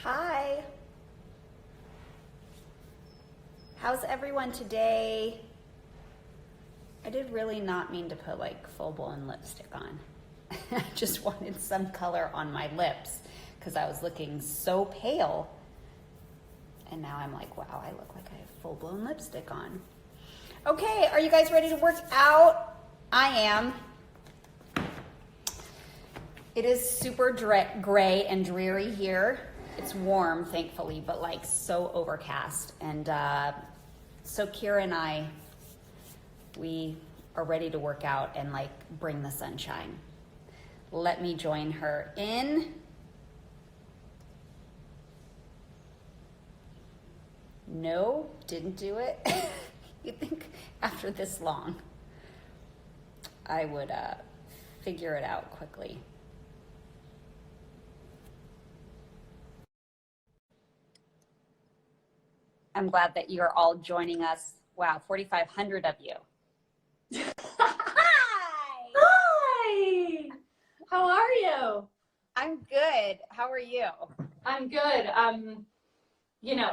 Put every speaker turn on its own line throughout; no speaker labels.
Hi. How's everyone today? I did really not mean to put like full-blown lipstick on. I just wanted some color on my lips because I was looking so pale. And now I'm like, wow, I look like I have full-blown lipstick on. Okay, are you guys ready to work out? I am. It is super gray and dreary here. It's warm, thankfully, but like so overcast. And so Kira and I, we are ready to work out and like bring the sunshine. Let me join her in. No, didn't do it. You think after this long, I would figure it out quickly. I'm glad that you're all joining us. Wow, 4,500 of you. Hi!
Hi! How are you?
I'm good. How are you?
I'm good.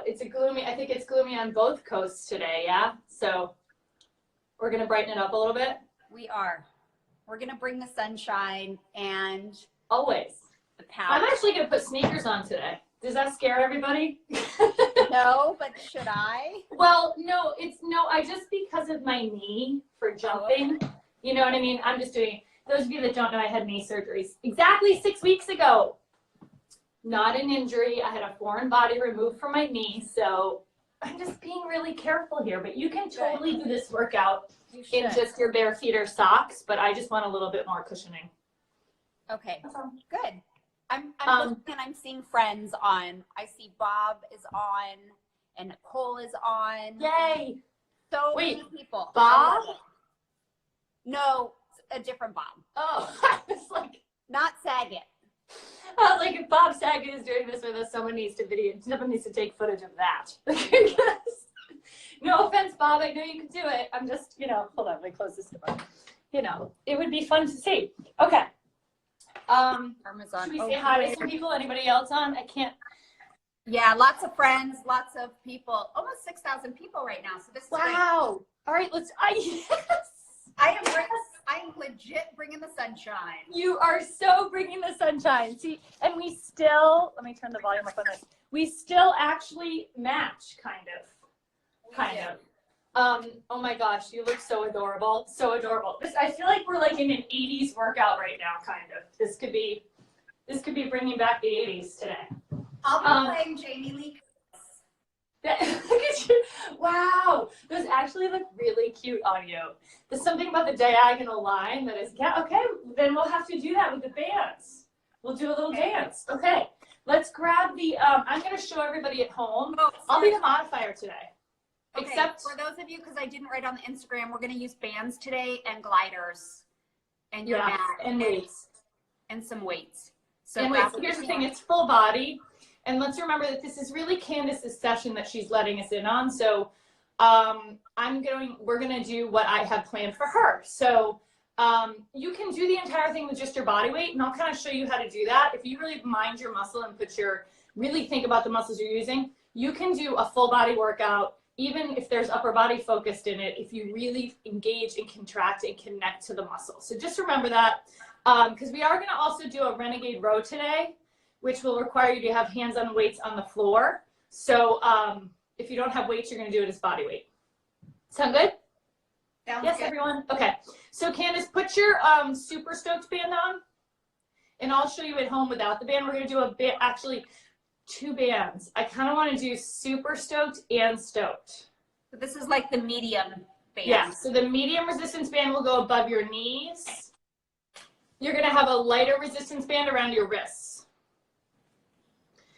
It's I think it's gloomy on both coasts today, yeah? So we're gonna brighten it up a little bit.
We are. We're gonna bring the sunshine and
always
the power.
I'm actually gonna put sneakers on today. Does that scare everybody?
No, but should I?
Well, no, I just because of my knee for jumping, you know what I mean? I'm just doing, those of you that don't know, I had knee surgeries exactly 6 weeks ago. Not an injury. I had a foreign body removed from my knee, so I'm just being really careful here. But you can totally do this workout in just your bare feet or socks, but I just want a little bit more cushioning.
Okay, good. I'm looking and I'm seeing friends on. I see Bob is on and Nicole is on.
Yay!
So many people.
Bob?
No, a different Bob.
Oh, I was like,
not Saget.
I was like, if Bob Saget is doing this with us, someone needs to take footage of that. No offense, Bob, I know you can do it. I'm just, hold on, let me close this door. It would be fun to see. Okay.
Parmesan.
Should we say hi to some people? Anybody else on? I can't.
Yeah, lots of friends, lots of people. Almost 6,000 people right now. So this is
wow.
Great.
All right, yes.
I am legit bringing the sunshine.
You are so bringing the sunshine. See, and we still, let me turn the volume up on this. We still actually match, kind of. Oh my gosh, you look so adorable. So adorable. I feel like we're like in an 80s workout right now, kind of. This could be bringing back the 80s today.
I'll be playing Jamie Lee.
Look at you. Wow, those actually look really cute on you. There's something about the diagonal line that is, yeah, okay, then we'll have to do that with the bands. We'll do a little dance. Okay, let's grab the, I'm going to show everybody at home. I'll be the modifier today.
Okay, except for those of you, because I didn't write on the Instagram, we're going to use bands today and gliders and your mat
and weights
and some weights. So
here's the thing, it's full body. And let's remember that this is really Candace's session that she's letting us in on. So we're going to do what I have planned for her. So you can do the entire thing with just your body weight, and I'll kind of show you how to do that. If you really mind your muscle and really think about the muscles you're using, you can do a full body workout, even if there's upper body focused in it, if you really engage and contract and connect to the muscle. So just remember that, because we are going to also do a renegade row today, which will require you to have hands on weights on the floor. So if you don't have weights, you're going to do it as body weight. Sound good? Yes, everyone? Okay. So Candace, put your Super Stoked band on, and I'll show you at home without the band. We're going to do actually 2 bands. I kind of want to do Super Stoked and Stoked.
So this is like the medium band.
Yeah, so the medium resistance band will go above your knees. You're going to have a lighter resistance band around your wrists.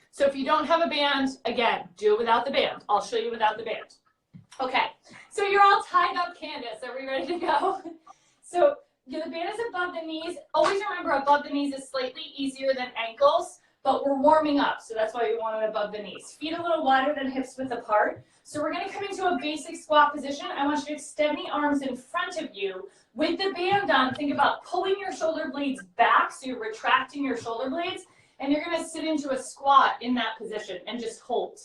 So if you don't have a band, again, do it without the band. I'll show you without the band. Okay, so you're all tied up, Candace. Are we ready to go? So the band is above the knees. Always remember, above the knees is slightly easier than ankles, but we're warming up, so that's why we want it above the knees. Feet a little wider than hips width apart. So we're going to come into a basic squat position. I want you to extend the arms in front of you. With the band on, think about pulling your shoulder blades back, so you're retracting your shoulder blades, and you're gonna sit into a squat in that position and just hold.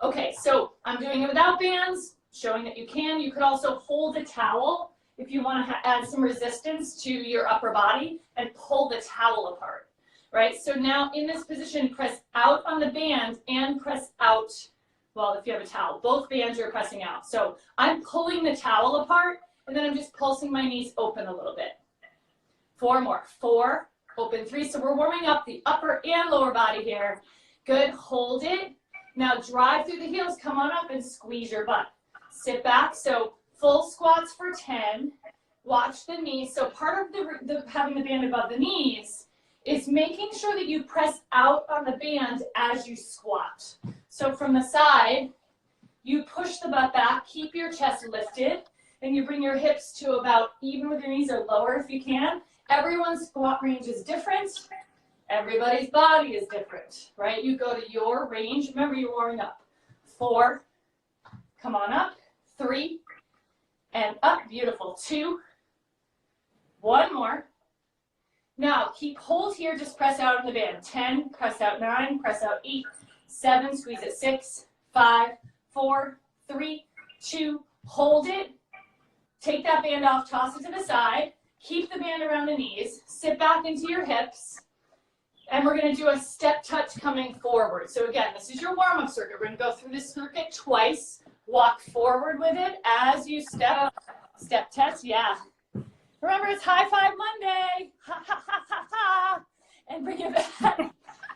Okay, so I'm doing it without bands, showing that you can. You could also hold a towel if you want to add some resistance to your upper body and pull the towel apart, right? So now in this position, press out on the band and press out, well, if you have a towel, both bands are pressing out. So I'm pulling the towel apart, and then I'm just pulsing my knees open a little bit. 4 more. 4, open 3. So we're warming up the upper and lower body here. Good, hold it. Now drive through the heels, come on up and squeeze your butt. Sit back, so full squats for 10. Watch the knees. So part of the having the band above the knees is making sure that you press out on the band as you squat. So from the side, you push the butt back, keep your chest lifted, and you bring your hips to about even with your knees or lower if you can. Everyone's squat range is different. Everybody's body is different, right? You go to your range. Remember, you're warming up. 4, come on up. 3, and up. Beautiful. 2, 1 more. Now, keep hold here. Just press out on the band. 10, press out 9, press out 8, 7, squeeze it 6, 5, 4, 3, 2, hold it. Take that band off, toss it to the side. Keep the band around the knees. Sit back into your hips. And we're going to do a step touch coming forward. So again, this is your warm-up circuit. We're going to go through this circuit twice. Walk forward with it as you step. Step touch, yeah. Remember, it's High Five Monday. Ha, ha, ha, ha, ha. And bring it back.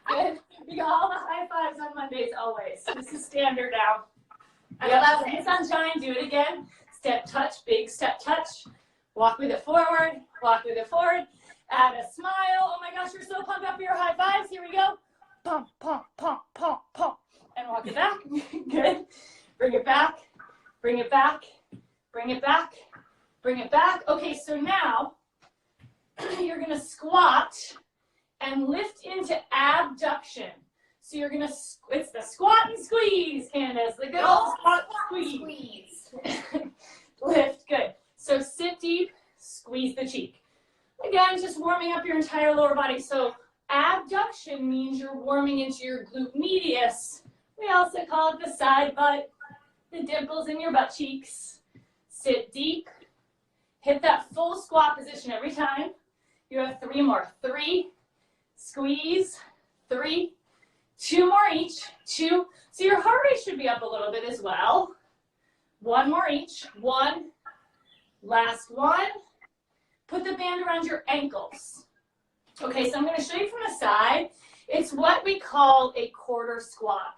Good. We got all the high fives on Mondays always. This is standard now. I love it. Sunshine, do it again. Step touch, big step touch. Walk with it forward, walk with it forward. Add a smile. Oh my gosh, you're so pumped up for your high fives. Here we go. Pump, pump, pump, pump, pump. And walk it back. Good. Bring it back. Bring it back. Bring it back. Bring it back. Okay, so now you're going to squat and lift into abduction. So you're going to, it's the squat and squeeze, Candace. The good old squat squeeze. Lift. Good. So sit deep, squeeze the cheek. Again, just warming up your entire lower body. So abduction means you're warming into your glute medius. We also call it the side butt, the dimples in your butt cheeks. Sit deep. Hit that full squat position every time. You have 3 more. 3, squeeze, 3, 2 more each. 2. So your heart rate should be up a little bit as well. 1 more each. 1. Last 1. Put the band around your ankles. Okay, so I'm going to show you from the side. It's what we call a quarter squat.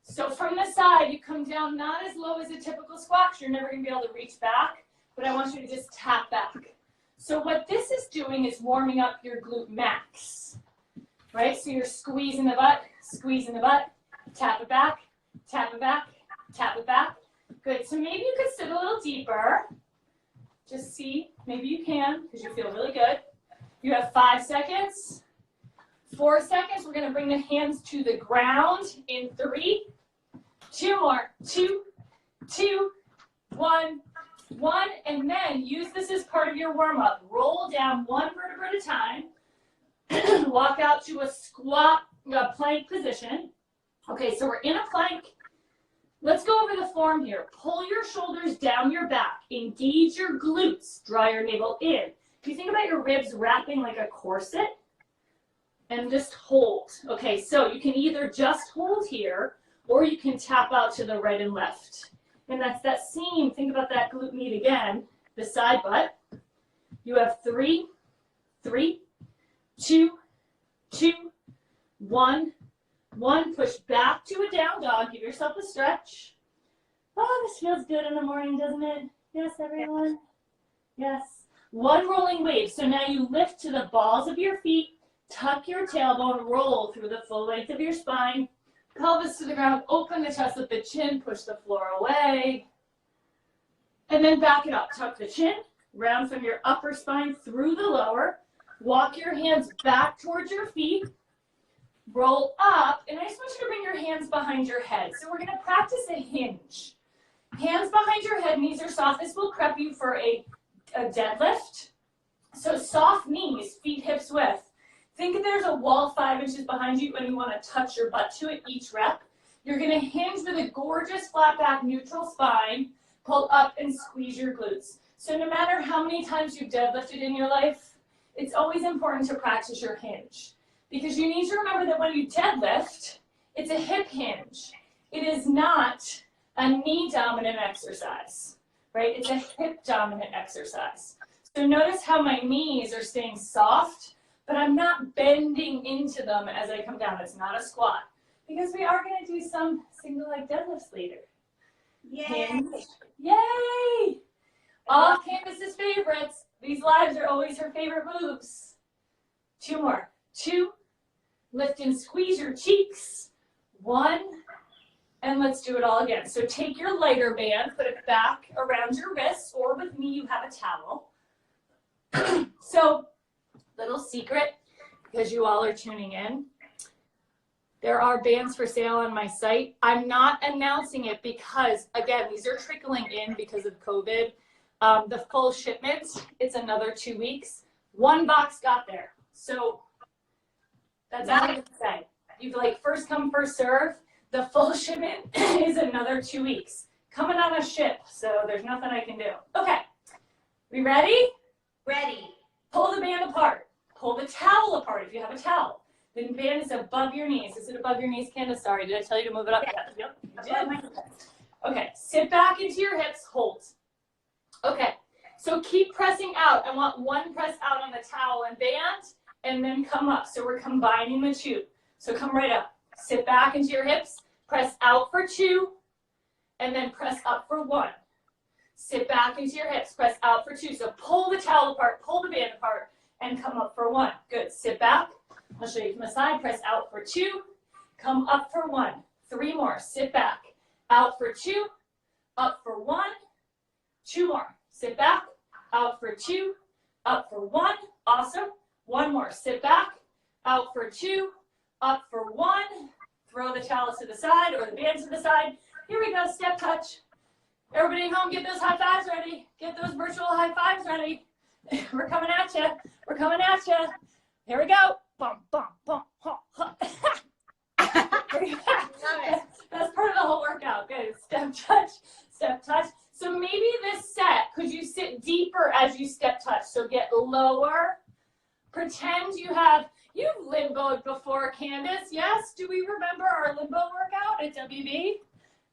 So from the side, you come down not as low as a typical squat because you're never going to be able to reach back, but I want you to just tap back. So what this is doing is warming up your glute max, right? So you're squeezing the butt, tap it back, tap it back, tap it back. Good, so maybe you could sit a little deeper. Just see, maybe you can because you feel really good. You have 5 seconds, 4 seconds. We're gonna bring the hands to the ground in 3, 2 more, 2, 2, 1, 1, and then use this as part of your warm-up. Roll down 1 vertebra at a time. Walk out to a squat, plank position. Okay, so we're in a plank. Let's go over the form here. Pull your shoulders down your back. Engage your glutes. Draw your navel in. If you think about your ribs wrapping like a corset, and just hold. Okay, so you can either just hold here, or you can tap out to the right and left. And that's that seam. Think about that glute med again. The side butt. You have 3, 3, 2, 2, 1. 1, push back to a down dog. Give yourself a stretch. Oh, this feels good in the morning, doesn't it? Yes, everyone? Yes. 1 rolling wave. So now you lift to the balls of your feet, tuck your tailbone, roll through the full length of your spine, pelvis to the ground, open the chest with the chin, push the floor away. And then back it up. Tuck the chin, round from your upper spine through the lower. Walk your hands back towards your feet. Roll up, and I just want you to bring your hands behind your head. So we're going to practice a hinge. Hands behind your head, knees are soft. This will prep you for a deadlift. So soft knees, feet hips width. Think there's a wall 5 inches behind you and you want to touch your butt to it each rep. You're going to hinge with a gorgeous flat back, neutral spine. Pull up and squeeze your glutes. So no matter how many times you've deadlifted in your life, it's always important to practice your hinge. Because you need to remember that when you deadlift, it's a hip hinge. It is not a knee dominant exercise, right? It's a hip dominant exercise. So notice how my knees are staying soft, but I'm not bending into them as I come down. It's not a squat. Because we are going to do some single leg deadlifts later.
Yay!
Hinge. Yay! All Candace's favorites. These lives are always her favorite moves. 2 more. 2. Lift and squeeze your cheeks. 1. And let's do it all again. So take your lighter band, put it back around your wrists, or with me, you have a towel. So, little secret, because you all are tuning in. There are bands for sale on my site. I'm not announcing it because, again, these are trickling in because of COVID. The full shipment, it's another 2 weeks. 1 box got there. So that's all I can say. You've like first come, first serve. The full shipment is another 2 weeks. Coming on a ship, so there's nothing I can do. Okay, we ready?
Ready.
Pull the band apart. Pull the towel apart if you have a towel. The band is above your knees. Is it above your knees, Candace? Sorry, did I tell you to move it up? Yeah. Yep, you did. Okay, sit back into your hips, hold. Okay, so keep pressing out. I want 1 press out on the towel and band, and then come up. So we're combining the 2. So come right up. Sit back into your hips, press out for 2, and then press up for 1. Sit back into your hips, press out for 2. So pull the towel apart, pull the band apart, and come up for 1. Good, sit back. I'll show you from the side. Press out for 2, come up for 1. 3 more, sit back. Out for 2, up for 1. 2 more, sit back. Out for 2, up for 1. Awesome. 1 more, sit back. Out for 2, up for 1. Throw the towels to the side or the band to the side. Here we go, step touch. Everybody home, get those high fives ready. Get those virtual high fives ready. We're coming at you. We're coming at you. Here we go. Bum, bum, bum, ha, ha. That's part of the whole workout. Good. Step touch, step touch. So maybe this set, could you sit deeper as you step touch? So get lower. Pretend you've limboed before, Candace. Yes? Do we remember our limbo workout at WB?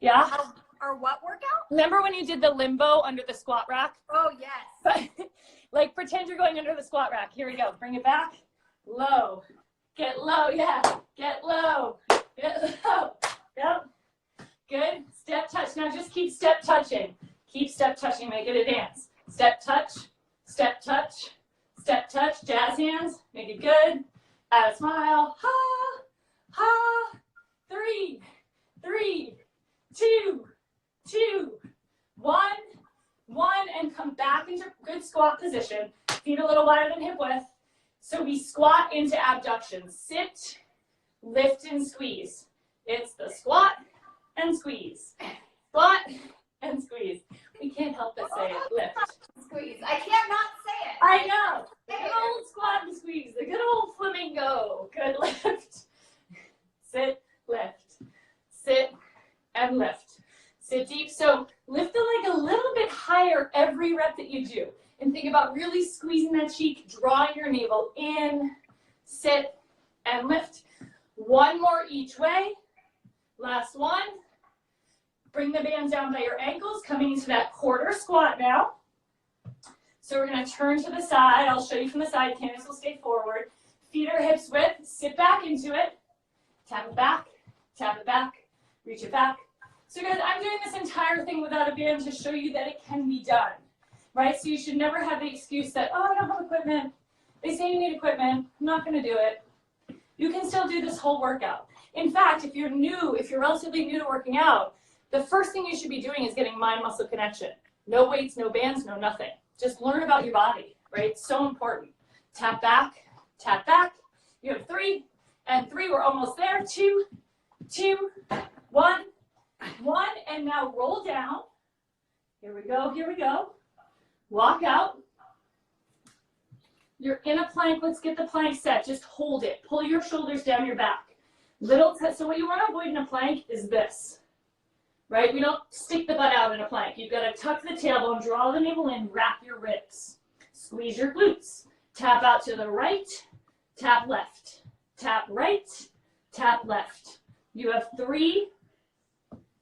Yeah?
Our what workout?
Remember when you did the limbo under the squat rack?
Oh, yes.
Like pretend you're going under the squat rack. Here we go. Bring it back. Low. Get low. Yeah. Get low. Get low. Yep. Good. Step touch. Now just keep step touching. Keep step touching. Make it a dance. Step touch. Step touch. Step touch. Jazz hands. Make it good. Add a smile. Ha. Ha. 3, 3, 2, 2, 1, 1, and come back into good squat position. Feet a little wider than hip width. So we squat into abduction. Sit, lift, and squeeze. It's the squat and squeeze. Squat and squeeze. We can't help but say it. Lift.
Squeeze. I can't not say it.
I know. The good old squat and squeeze. The good old flamingo. Good lift. Sit, lift. Sit, and lift. Sit deep. So lift the leg a little bit higher every rep that you do. And think about really squeezing that cheek, drawing your navel in, sit, and lift. 1 more each way. Last one. Bring the bands down by your ankles, coming into that quarter squat now. So we're going to turn to the side. I'll show you from the side. Candace will stay forward. Feet are hips width. Sit back into it. Tap it back. Tap it back. Reach it back. So guys, I'm doing this entire thing without a band to show you that it can be done. Right? So you should never have the excuse that, oh, I don't have equipment. They say you need equipment. I'm not going to do it. You can still do this whole workout. In fact, if you're relatively new to working out, the first thing you should be doing is getting mind-muscle connection. No weights, no bands, no nothing. Just learn about your body, right? It's so important. Tap back, tap back. You have 3, and 3, we're almost there. 2, 2, 1, 1, and now roll down. Here we go, here we go. Walk out. You're in a plank. Let's get the plank set. Just hold it. Pull your shoulders down your back. So what you want to avoid in a plank is this, right? We don't stick the butt out in a plank. You've got to tuck the tailbone, draw the navel in, wrap your ribs. Squeeze your glutes. Tap out to the right, tap left. Tap right, tap left. You have 3,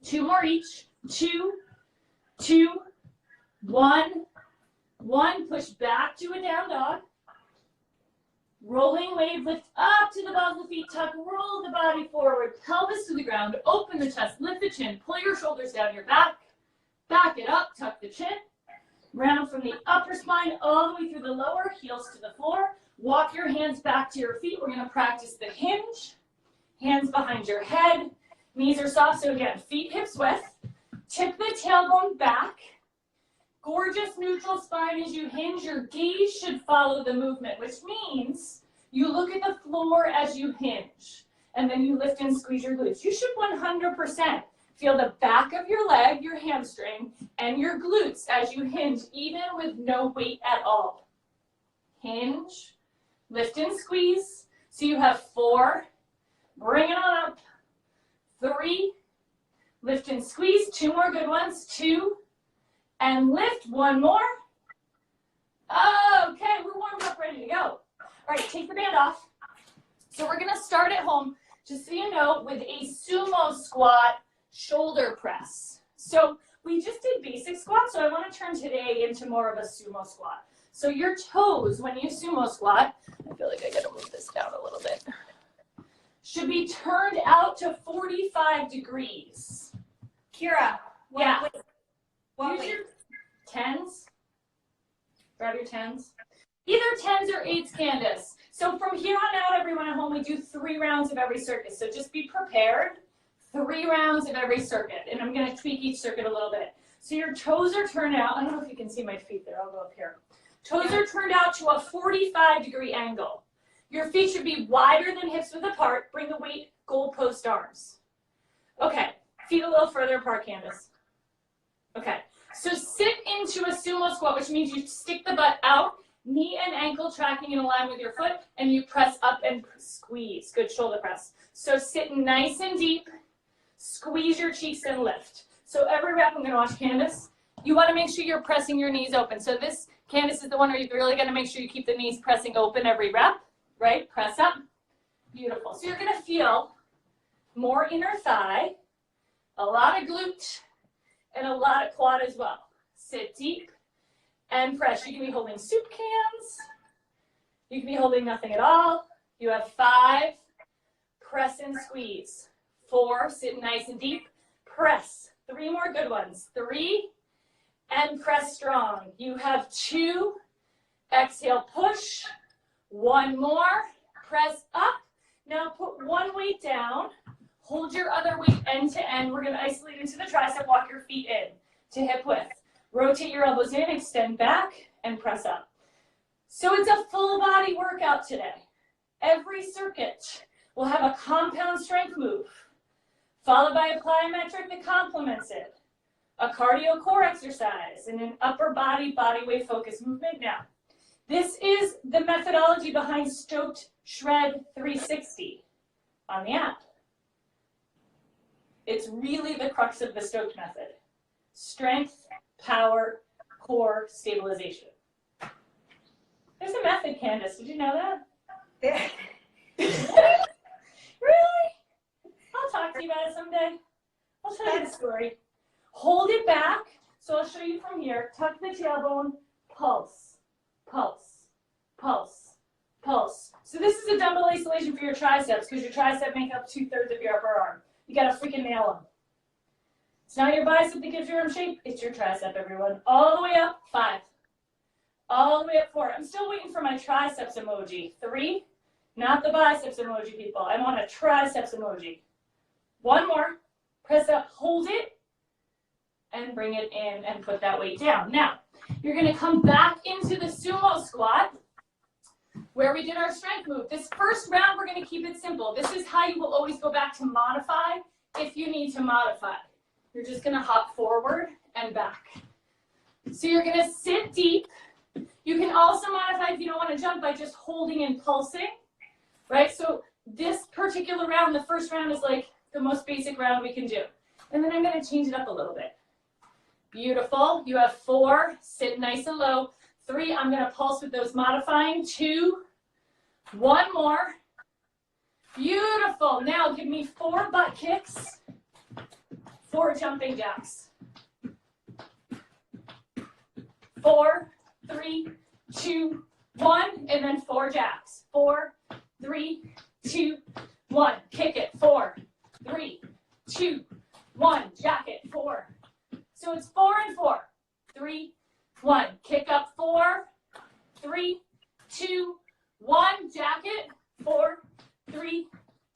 2 more each. 2, 2, 1, 1. Push back to a down dog. Rolling wave, lift up to the balls of the feet, tuck, roll the body forward, pelvis to the ground, open the chest, lift the chin, pull your shoulders down your back, back it up, tuck the chin, round from the upper spine all the way through the lower, heels to the floor, walk your hands back to your feet. We're going to practice the hinge, hands behind your head, knees are soft, so again, feet hips width, tip the tailbone back, gorgeous neutral spine as you hinge. Your gaze should follow the movement, which means you look at the floor as you hinge, and then you lift and squeeze your glutes. You should 100% feel the back of your leg, your hamstring, and your glutes as you hinge, even with no weight at all. Hinge, lift and squeeze. So you have 4, bring it on up. 3, lift and squeeze. 2 more good ones. 2, and lift. 1 more. Okay, we're warmed up, ready to go. All right, take the band off. So we're gonna start at home, just so you know, with a sumo squat shoulder press. So we just did basic squats, so I wanna turn today into more of a sumo squat. So your toes, when you sumo squat, I feel like I gotta move this down a little bit, should be turned out to 45 degrees.
Kira,
Yeah.
what
Use
weight?
your 10s. Grab your 10s. Either 10s or 8s, Candace. So from here on out, everyone at home, we do 3 rounds of every circuit. So just be prepared. 3 rounds of every circuit. And I'm going to tweak each circuit a little bit. So your toes are turned out. I don't know if you can see my feet there. I'll go up here. Toes are turned out to a 45-degree angle. Your feet should be wider than hips width apart. Bring the weight goalpost arms. Okay. Feet a little further apart, Candace. Okay. So sit into a sumo squat, which means you stick the butt out, knee and ankle tracking in line with your foot, and you press up and squeeze. Good shoulder press. So sit nice and deep, squeeze your cheeks and lift. So every rep, I'm going to watch Candace. You want to make sure you're pressing your knees open. So this, Candace, is the one where you're really going to make sure you keep the knees pressing open every rep, right? Press up. Beautiful. So you're going to feel more inner thigh, a lot of glute, and a lot of quad as well. Sit deep and press. You can be holding soup cans. You can be holding nothing at all. You have 5, press and squeeze. 4, sit nice and deep, press. 3 more good ones. 3, and press strong. You have 2, exhale, push. 1 more, press up. Now put 1 weight down. Hold your other weight end to end. We're going to isolate into the tricep. Walk your feet in to hip width. Rotate your elbows in, extend back, and press up. So it's a full body workout today. Every circuit will have a compound strength move, followed by a plyometric that complements it, a cardio core exercise, and an upper body weight focus movement. Now, this is the methodology behind Stoked Shred 360 on the app. It's really the crux of the Stoked method. Strength, power, core, stabilization. There's a method, Candace. Did you know that? Really? I'll talk to you about it someday. I'll tell you the story. Hold it back. So I'll show you from here. Tuck the tailbone, pulse, pulse, pulse, pulse. So this is a dumbbell isolation for your triceps because your tricep make up 2/3 of your upper arm. You gotta freaking nail them. It's not your bicep that gives your arm shape, it's your tricep, everyone. All the way up, 5. All the way up, 4. I'm still waiting for my triceps emoji. 3, not the biceps emoji, people. I want a triceps emoji. 1 more, press up, hold it, and bring it in and put that weight down. Now, you're gonna come back into the sumo squat where we did our strength move. This first round, we're gonna keep it simple. This is how you will always go back to modify if you need to modify. You're just gonna hop forward and back. So you're gonna sit deep, You can also modify if you don't want to jump by just holding and pulsing, right? So this particular round, the first round is like the most basic round we can do. And then I'm going to change it up a little bit. Beautiful. You have 4, sit nice and low. 3, I'm going to pulse with those modifying. 2, 1 more. Beautiful. Now give me 4 butt kicks, 4 jumping jacks. 4, 3, 2, 1, and then 4 jacks. 4, 3, 2, 1. Kick it. 4, 3, 2, 1. Jack it. 4. So it's 4 and 4. 3, 1. Kick up. 4, 3, 2, 1. Jack it. 4, 3,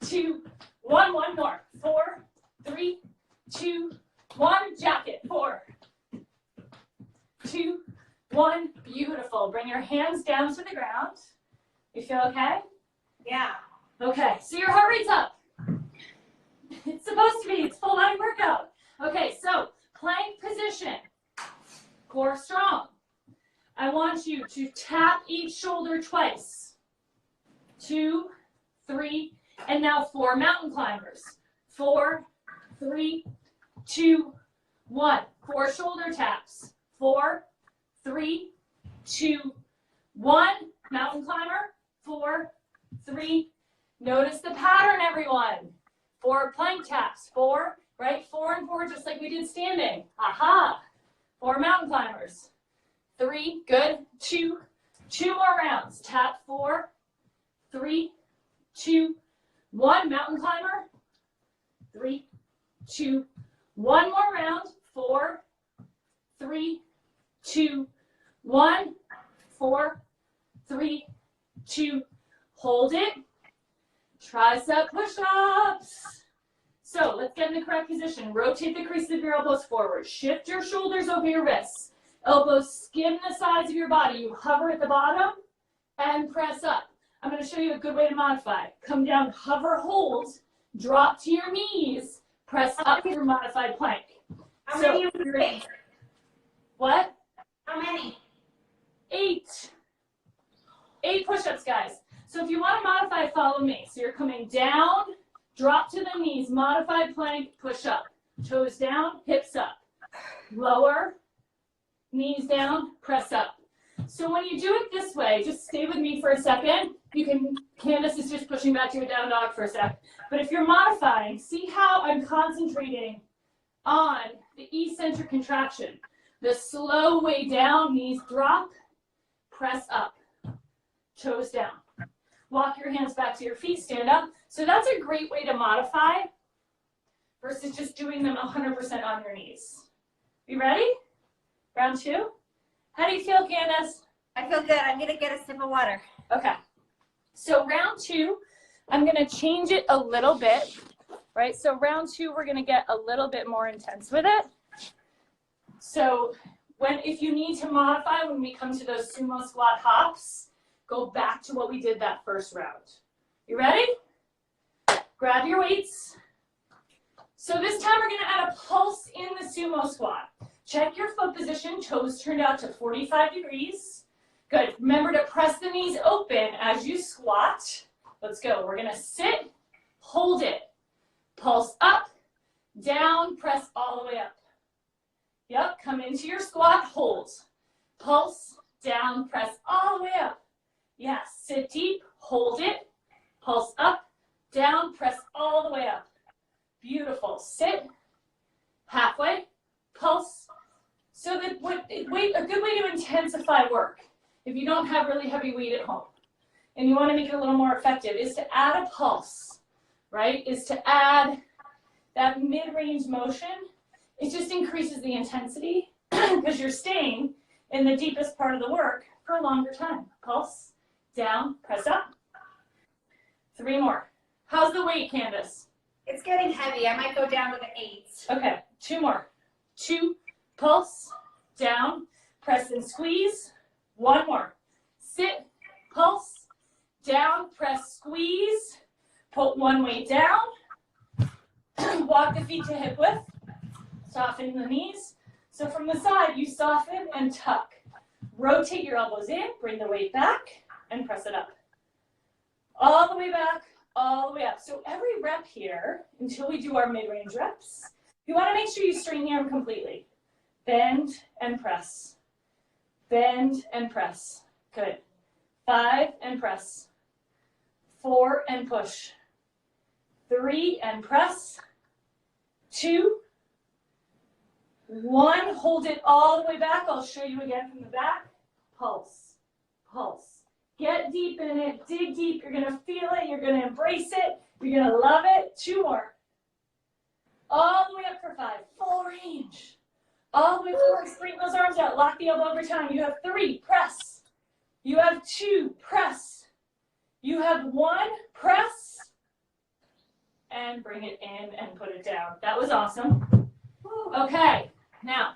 2, 1. One more. 4, 3, 2, 1. Jack it. 4, 2, 1. Beautiful. Bring your hands down to the ground. You feel okay?
Yeah.
Okay, so your heart rate's up. It's supposed to be. It's full body workout. Okay, so plank position. Core strong. I want you to tap each shoulder twice. 2, 3, and now 4 mountain climbers. 4, 3, 2, 1. 4 shoulder taps. 4, 3, 2, 1. Mountain climber. 4, 3. Notice the pattern, everyone. 4 plank taps. 4, right? 4 and 4, just like we did standing. Aha. 4 mountain climbers. 3, good. 2, 2 more rounds. Tap 4, 3, 2, 1. Mountain climber. 3, 2, 1 more round. 4, 3, 2, 1. 4, 3, 2. Hold it. Tricep push-ups. So let's get in the correct position. Rotate the crease of your elbows forward. Shift your shoulders over your wrists. Elbows skim the sides of your body. You hover at the bottom and press up. I'm going to show you a good way to modify. Come down, hover, hold, drop to your knees, press up your modified plank.
How many are we doing?
What?
How many?
8. 8 push-ups, guys. So if you want to modify, follow me. So you're coming down, drop to the knees, modified plank, push up. Toes down, hips up. Lower, knees down, press up. So when you do it this way, just stay with me for a second. You can, Candace is just pushing back to a down dog for a sec. But if you're modifying, see how I'm concentrating on the eccentric contraction. The slow way down, knees drop, press up, toes down. Walk your hands back to your feet, stand up. So that's a great way to modify versus just doing them 100% on your knees. You ready? Round 2. How do you feel, Candace?
I feel good. I'm going to get a sip of water.
Okay. So round 2, I'm going to change it a little bit, right? So round 2, we're going to get a little bit more intense with it. So if you need to modify when we come to those sumo squat hops, go back to what we did that first round. You ready? Grab your weights. So this time we're going to add a pulse in the sumo squat. Check your foot position, toes turned out to 45 degrees. Good. Remember to press the knees open as you squat. Let's go. We're going to sit, hold it. Pulse up, down, press all the way up. Yep, come into your squat, hold. Pulse, down, press all the way up. Yes, sit deep, hold it. Pulse up, down, press all the way up. Beautiful. Sit, halfway, pulse. So that a good way to intensify work, if you don't have really heavy weight at home, and you want to make it a little more effective, is to add a pulse, right? Is to add that mid-range motion. It just increases the intensity because you're staying in the deepest part of the work for a longer time. Pulse, down, press up. 3 more. How's the weight, Candace?
It's getting heavy. I might go down to the 8s.
Okay, 2 more. 2, pulse, down, press and squeeze. 1 more. Sit, pulse, down, press, squeeze. Put 1 weight down. Walk the feet to hip width. Soften the knees. So from the side, you soften and tuck. Rotate your elbows in, bring the weight back, and press it up. All the way back, all the way up. So every rep here, until we do our mid-range reps, you want to make sure you straighten the arm completely. Bend and press. Bend and press. Good. 5 and press. 4 and push. 3 and press. 2. 1. Hold it all the way back. I'll show you again from the back. Pulse. Pulse. Get deep in it. Dig deep. You're going to feel it. You're going to embrace it. You're going to love it. 2 more. All the way up for 5. Full range. All the way forward. Straighten those arms out. Lock the elbow over time. You have 3. Press. You have 2. Press. You have 1. Press. And bring it in and put it down. That was awesome. Okay. Now,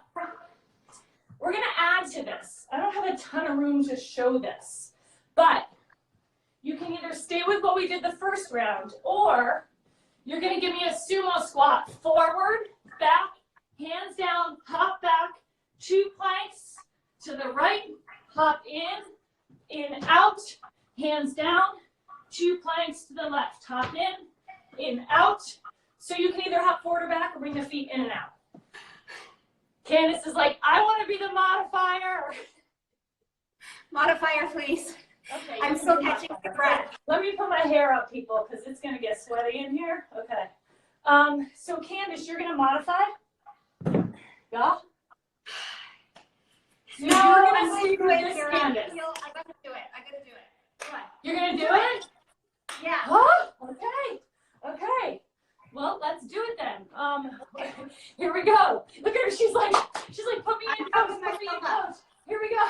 we're going to add to this. I don't have a ton of room to show this, but you can either stay with what we did the first round, or you're going to give me a sumo squat. Forward, back, hands down, hop back, 2 planks to the right, hop in, out, hands down, 2 planks to the left, hop in, out. So you can either hop forward or back or bring the feet in and out. Candace is like, I want to be the modifier.
Modifier, please.
Okay,
I'm still catching my breath.
Let me put my hair up, people, because it's going to get sweaty in here. Okay. So Candace, you're going to modify? Yeah? So
No, I'm going to do it, Kira.
Candace.
I got to do it. I got to do it. Come on.
You're going to do it?
Yeah.
Huh? Okay. Okay. Well, let's do it then. Here we go. Look at her. She's like, put me in pose. Put me in pose. Here we go.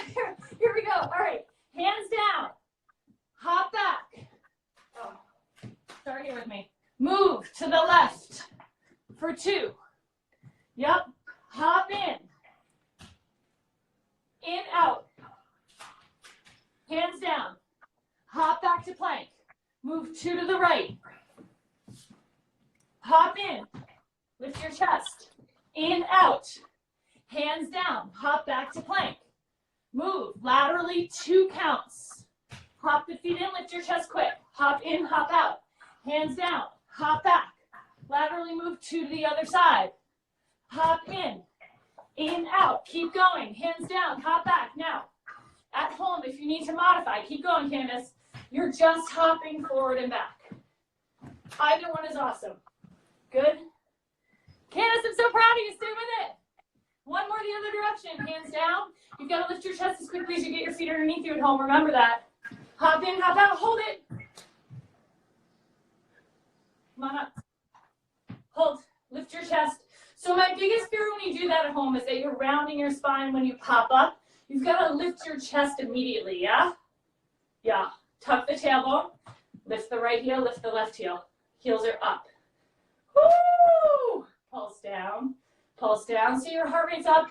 Here we go. All right. Hands down. Hop back. Oh. Start here with me. Move to the left for 2. Yep. Hop in. In, out. Hands down. Hop back to plank. Move 2 to the right. Hop in. Lift your chest. In, out. Hands down. Hop back to plank. Move laterally 2 counts. Hop the feet in. Lift your chest quick. Hop in, hop out. Hands down. Hop back. Laterally move 2 to the other side. Hop in, out. Keep going. Hands down. Hop back. Now, at home, if you need to modify, keep going, Candace. You're just hopping forward and back. Either one is awesome. Good. Candace, I'm so proud of you. Stay with it. One more the other direction. Hands down. You've got to lift your chest as quickly as you get your feet underneath you at home. Remember that. Hop in, hop out. Hold it. Come on up. Hold. Lift your chest. So my biggest fear when you do that at home is that you're rounding your spine when you pop up. You've got to lift your chest immediately, yeah? Yeah. Tuck the tailbone. Lift the right heel, lift the left heel. Heels are up. Woo! Pulse down. Pulse down. So your heart rate's up.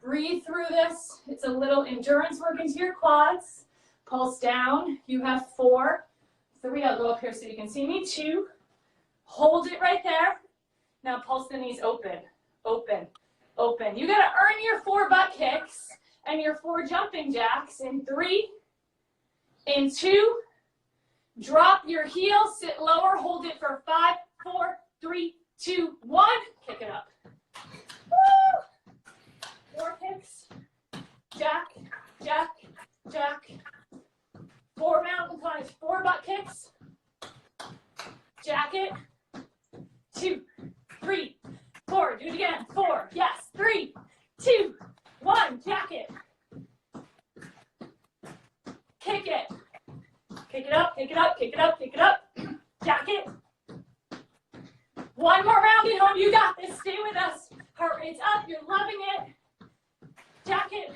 Breathe through this. It's a little endurance work into your quads. Pulse down. You have 4. 3. I'll go up here so you can see me. 2. Hold it right there. Now pulse the knees open. Open. Open. You got to earn your 4 butt kicks and your 4 jumping jacks in 3. In 2. Drop your heel. Sit lower. Hold it for 5, 4, 3, 2, 1. Kick it up. Woo! 4 kicks. Jack, jack, jack. 4 mountain climbs. 4 butt kicks. Jack it. 2, 3, 4. Do it again. 4. Yes. 3, 2, 1. Jack it. Kick it. Kick it up. Kick it up. Kick it up. Kick it up. Jack it. 1 more round at home. You got this. Stay with us. Heart rate's up. You're loving it. Jack it.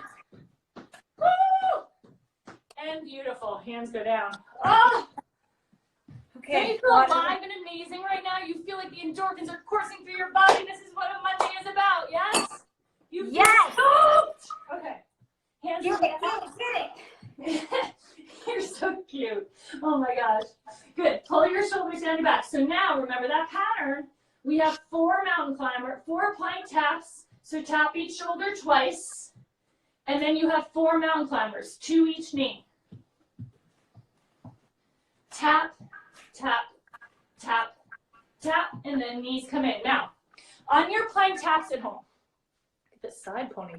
Woo! And beautiful. Hands go down. Oh!
Okay.
Do you feel alive and amazing right now? You feel like the endorphins are coursing through your body. This is what a Monday is about, yes? You feel stoked. Okay. Hands
Get it.
down.
Get it.
You're so cute. Oh my gosh. Good. Pull your shoulders down your back. So now, remember that pattern. We have 4 mountain climber, 4 plank taps. So tap each shoulder twice. And then you have 4 mountain climbers, 2 each knee. Tap, tap, tap, tap, and then knees come in. Now, on your plank taps at home, look at this side pony.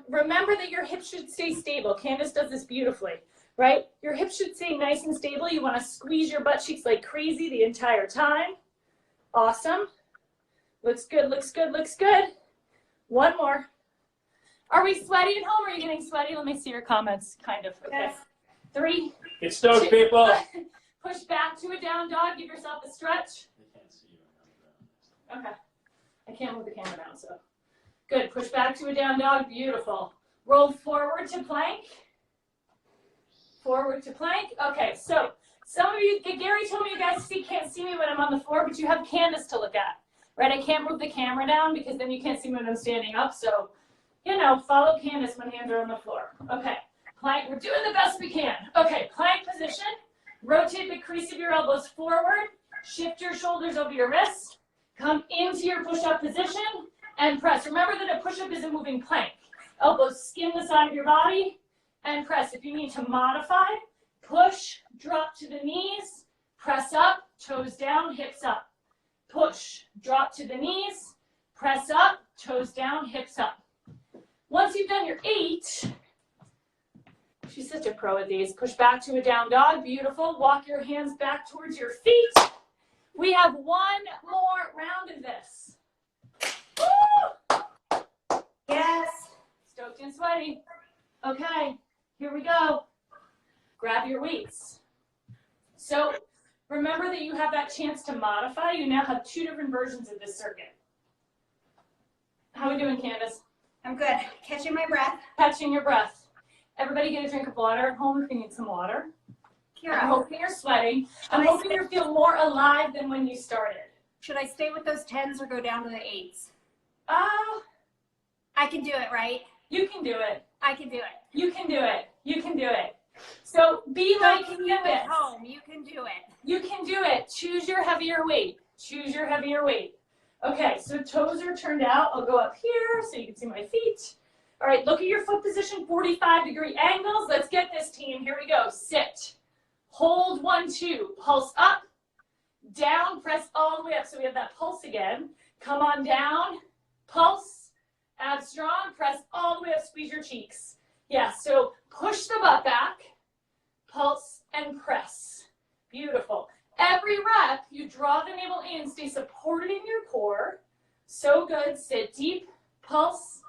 Remember that your hips should stay stable. Candace does this beautifully, right? Your hips should stay nice and stable. You want to squeeze your butt cheeks like crazy the entire time. Awesome. Looks good, looks good, looks good. One more. Are we sweaty at home? Or are you getting sweaty? Let me see your comments, kind of. Okay.
Yes.
3.
Get stoked, people.
Push back to a down dog. Give yourself a stretch.
They can't see you.
Okay. I can't move the camera down, so. Good. Push back to a down dog. Beautiful. Roll forward to plank. Forward to plank. Okay, so some of you, Gary told me you guys can't see me when I'm on the floor, but you have Candace to look at, right? I can't move the camera down because then you can't see me when I'm standing up, so, you know, follow Candace when hands are on the floor. Okay, plank. We're doing the best we can. Okay, plank position. Rotate the crease of your elbows forward. Shift your shoulders over your wrists. Come into your push-up position and press. Remember that a push-up is a moving plank. Elbows skim the side of your body and press. If you need to modify, push, drop to the knees, press up, toes down, hips up. Push, drop to the knees, press up, toes down, hips up. Once you've done your 8, she's such a pro at these. Push back to a down dog. Beautiful. Walk your hands back towards your feet. We have 1 more round of this. Woo!
Yes.
Stoked and sweaty. Okay, here we go. Grab your weights. So remember that you have that chance to modify. You now have 2 different versions of this circuit. How are we doing, Candace?
I'm good. Catching my breath.
Catching your breath. Everybody get a drink of water at home if you need some water.
Kira,
I'm hoping you're sweating. I'm hoping you feel more alive than when you started.
should I stay with those 10s or go down to the 8s?
I
can do it, right?
You can do it.
I can do it.
You can do it. You can do it. So be like
you
Candace.
at home. You can do it.
You can do it. Choose your heavier weight. Choose your heavier weight. Okay, so toes are turned out. I'll go up here so you can see my feet. All right, look at your foot position, 45-degree angles. Let's get this, team. Here we go. Sit. Hold 1, 2. Pulse up, down, press all the way up. So we have that pulse again. Come on down, pulse, abs strong, press all the way up, squeeze your cheeks. Yeah, so push the butt back, pulse, and press. Beautiful. Every rep, you draw the navel in, stay supported in your core. So good. Sit deep, pulse,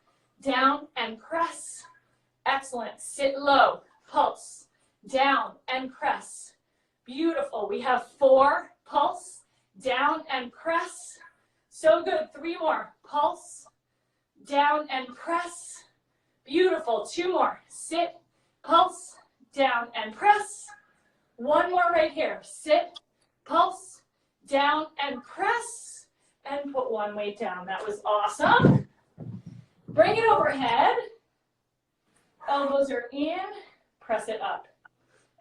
down, and press. Excellent. Sit low, pulse, down, and press. Beautiful. We have 4, pulse, down, and press. So good. 3 more. Pulse, down, and press. Beautiful. 2 more. Sit, pulse, down, and press. 1 more right here. Sit, pulse, down, and press. And put 1 weight down. That was awesome. Bring it overhead. Elbows are in. Press it up.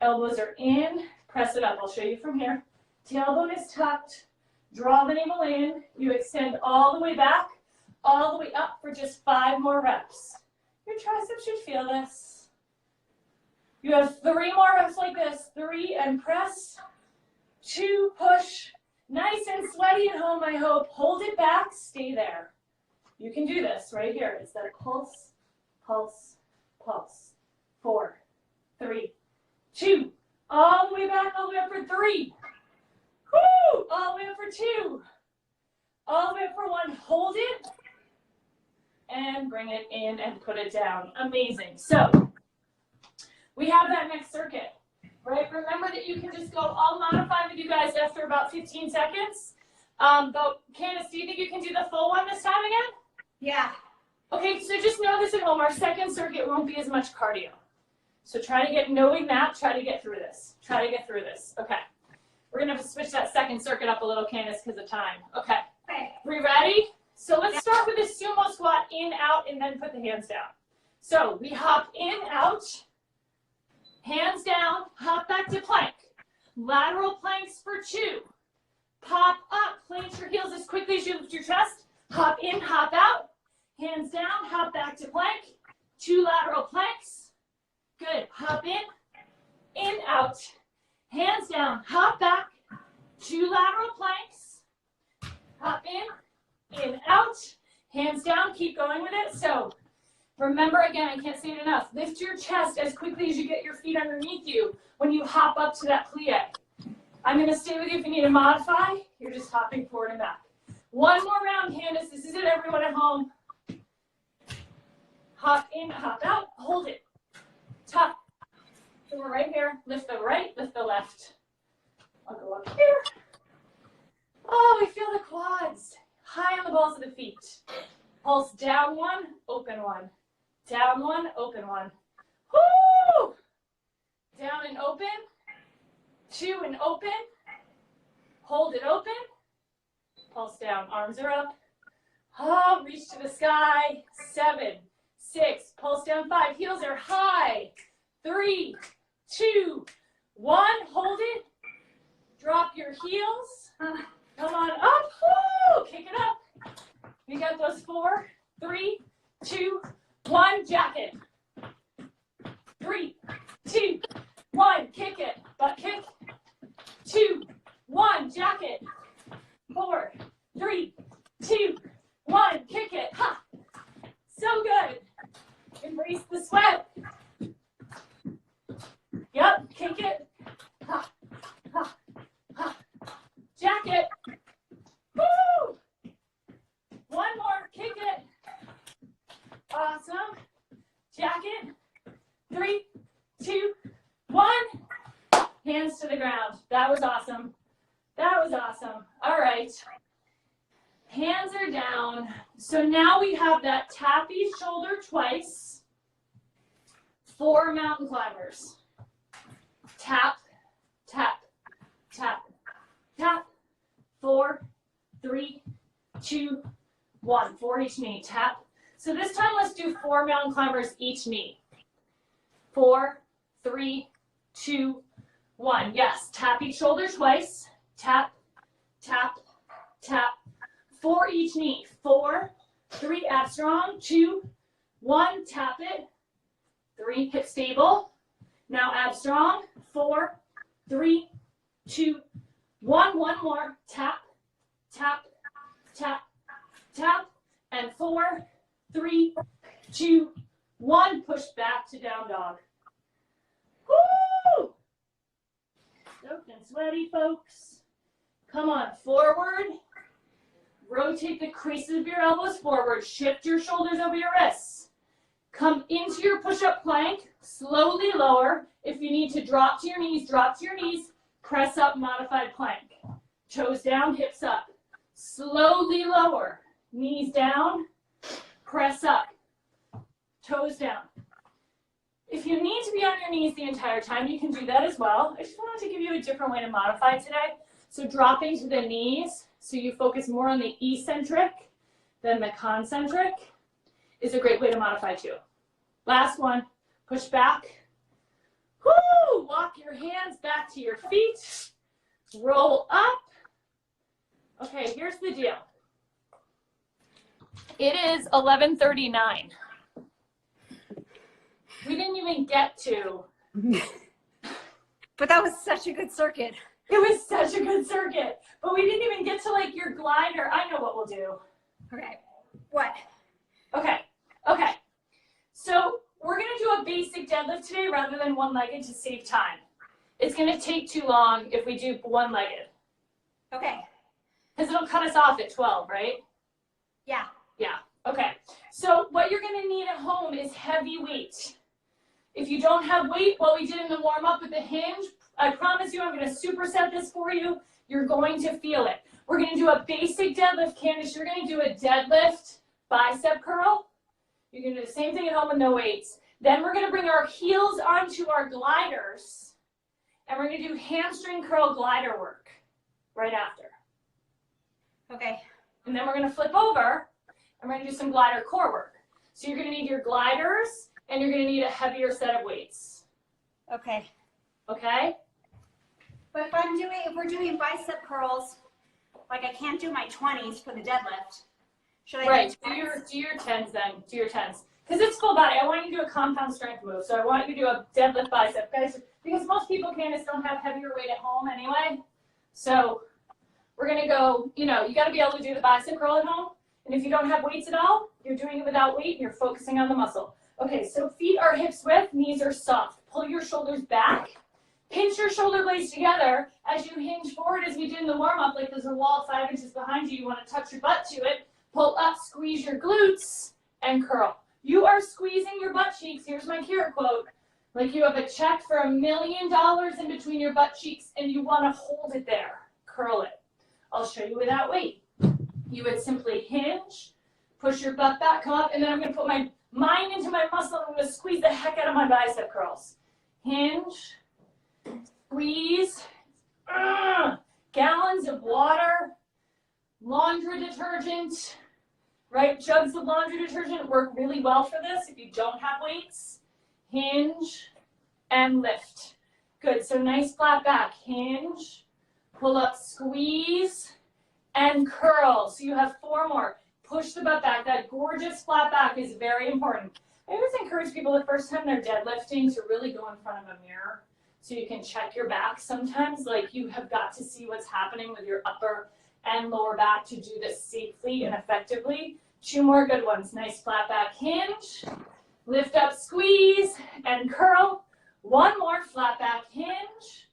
Elbows are in. Press it up. I'll show you from here. Tailbone is tucked. Draw the navel in. You extend all the way back, all the way up for just 5 more reps. Your triceps should feel this. You have 3 more reps like this. 3 and press. 2, push. Nice and sweaty at home, I hope. Hold it back. Stay there. You can do this right here. It's that pulse, pulse, pulse. 4, 3, 2. All the way back, all the way up for 3. Woo! All the way up for 2. All the way up for 1. Hold it. And bring it in and put it down. Amazing. So we have that next circuit, right? Remember that you can just go, I'll modify with you guys after about 15 seconds. But Candace, do you think you can do the full one this time again?
Yeah.
Okay, so just know this at home. Our second circuit won't be as much cardio. So knowing that, try to get through this. Try to get through this. Okay. We're going to have to switch that second circuit up a little, Candace, because of time. Okay.
Okay.
We ready? So let's start with a sumo squat, in, out, and then put the hands down. So we hop in, out, hands down, hop back to plank. Lateral planks for 2. Pop up, plant your heels as quickly as you lift your chest. Hop in, hop out, hands down, hop back to plank. 2 lateral planks. Good. Hop in, out. Hands down, hop back. 2 lateral planks. Hop in, out. Hands down, keep going with it. So remember, again, I can't say it enough, lift your chest as quickly as you get your feet underneath you when you hop up to that plie. I'm gonna stay with you if you need to modify. You're just hopping forward and back. One more round, Candace. This is it, everyone at home. Hop in, hop out, hold it. Top. So we're right here. Lift the right, lift the left. I'll go up here. Oh, we feel the quads. High on the balls of the feet. Pulse down 1, open 1. Down 1, open 1. Woo! Down and open. 2 and open. Hold it open. Pulse down, arms are up. Oh, reach to the sky. 7, 6, pulse down 5. Heels are high. 3, 2, 1. Hold it. Drop your heels. Come on up. Woo! Kick it up. We got those 4, 3, 2, 1. Jacket. 3, 2, 1. Kick it. Butt kick. 2, 1. Jacket. 4, 3, 2, 1. Kick it. Ha! So good. Embrace the sweat. Yep. Kick it. Ha! Ha! Ha! Jacket. Woo! 1 more. Kick it. Awesome. Jacket. 3, 2, 1. Hands to the ground. That was awesome. That was awesome. All right. Hands are down. So now we have that tappy shoulder twice. 4 mountain climbers. Tap, tap, tap, tap. 4, 3, 2, 1. 4 each knee. Tap. So this time let's do 4 mountain climbers each knee. 4, 3, 2, 1. Yes. Tap each shoulder twice. Tap, tap, tap. 4 each knee. 4, 3, ab strong. 2, 1. Tap it. 3, hip stable. Now ab strong. 4, 3, 2, 1. 1 more. Tap, tap, tap, tap. And 4, 3, 2, 1. Push back to down dog. Woo! Soaked and sweaty, folks. Come on, forward. Rotate the creases of your elbows forward. Shift your shoulders over your wrists. Come into your push-up plank. Slowly lower. If you need to drop to your knees, drop to your knees. Press up, modified plank. Toes down, hips up. Slowly lower. Knees down. Press up. Toes down. If you need to be on your knees the entire time, you can do that as well. I just wanted to give you a different way to modify today. So dropping to the knees, so you focus more on the eccentric than the concentric, is a great way to modify too. Last one, push back. Woo! Walk your hands back to your feet. Roll up. Okay, here's the deal. It is 11:39. We didn't even get to.
But that was such a good circuit.
It was such a good circuit, but we didn't even get to like your glider. I know what we'll do.
Okay. What?
Okay. Okay. So we're going to do a basic deadlift today rather than one-legged to save time. It's going to take too long if we do one-legged.
Okay.
Because it'll cut us off at 12, right?
Yeah.
Yeah. Okay. So what you're going to need at home is heavy weight. If you don't have weight, what we did in the warm-up with the hinge, I promise you I'm going to superset this for you. You're going to feel it. We're going to do a basic deadlift. Candace, you're going to do a deadlift bicep curl. You're going to do the same thing at home with no weights. Then we're going to bring our heels onto our gliders, and we're going to do hamstring curl glider work right after.
Okay.
And then we're going to flip over, and we're going to do some glider core work. So you're going to need your gliders, and you're going to need a heavier set of weights.
Okay.
Okay?
But if we're doing bicep curls, like I can't do my 20s for the deadlift. Should I
Right.
do
Do your 10s then. Do your 10s. because it's full body. I want you to do a compound strength move. So I want you to do a deadlift bicep, guys, because most people, Candace, don't have heavier weight at home anyway. So we're gonna go, you gotta be able to do the bicep curl at home. And if you don't have weights at all, you're doing it without weight and you're focusing on the muscle. Okay, so feet are hips width, knees are soft. Pull your shoulders back. Pinch your shoulder blades together as you hinge forward as we did in the warm-up, like there's a wall 5 inches behind you. You want to touch your butt to it. Pull up, squeeze your glutes, and curl. You are squeezing your butt cheeks. Here's my carrot quote. Like you have a check for $1 million in between your butt cheeks, and you want to hold it there. Curl it. I'll show you without weight. You would simply hinge, push your butt back, come up, and then I'm going to put my mind into my muscle. I'm going to squeeze the heck out of my bicep curls. Hinge. Squeeze, gallons of water, laundry detergent, right? Jugs of laundry detergent work really well for this if you don't have weights. Hinge and lift. Good, so nice flat back. Hinge, pull up, squeeze, and curl. So you have 4 more. Push the butt back. That gorgeous flat back is very important. I always encourage people the first time they're deadlifting to really go in front of a mirror, so you can check your back. Sometimes, like, you have got to see what's happening with your upper and lower back to do this safely and effectively. 2 more good ones. Nice flat back hinge. Lift up, squeeze, and curl. 1 more flat back hinge.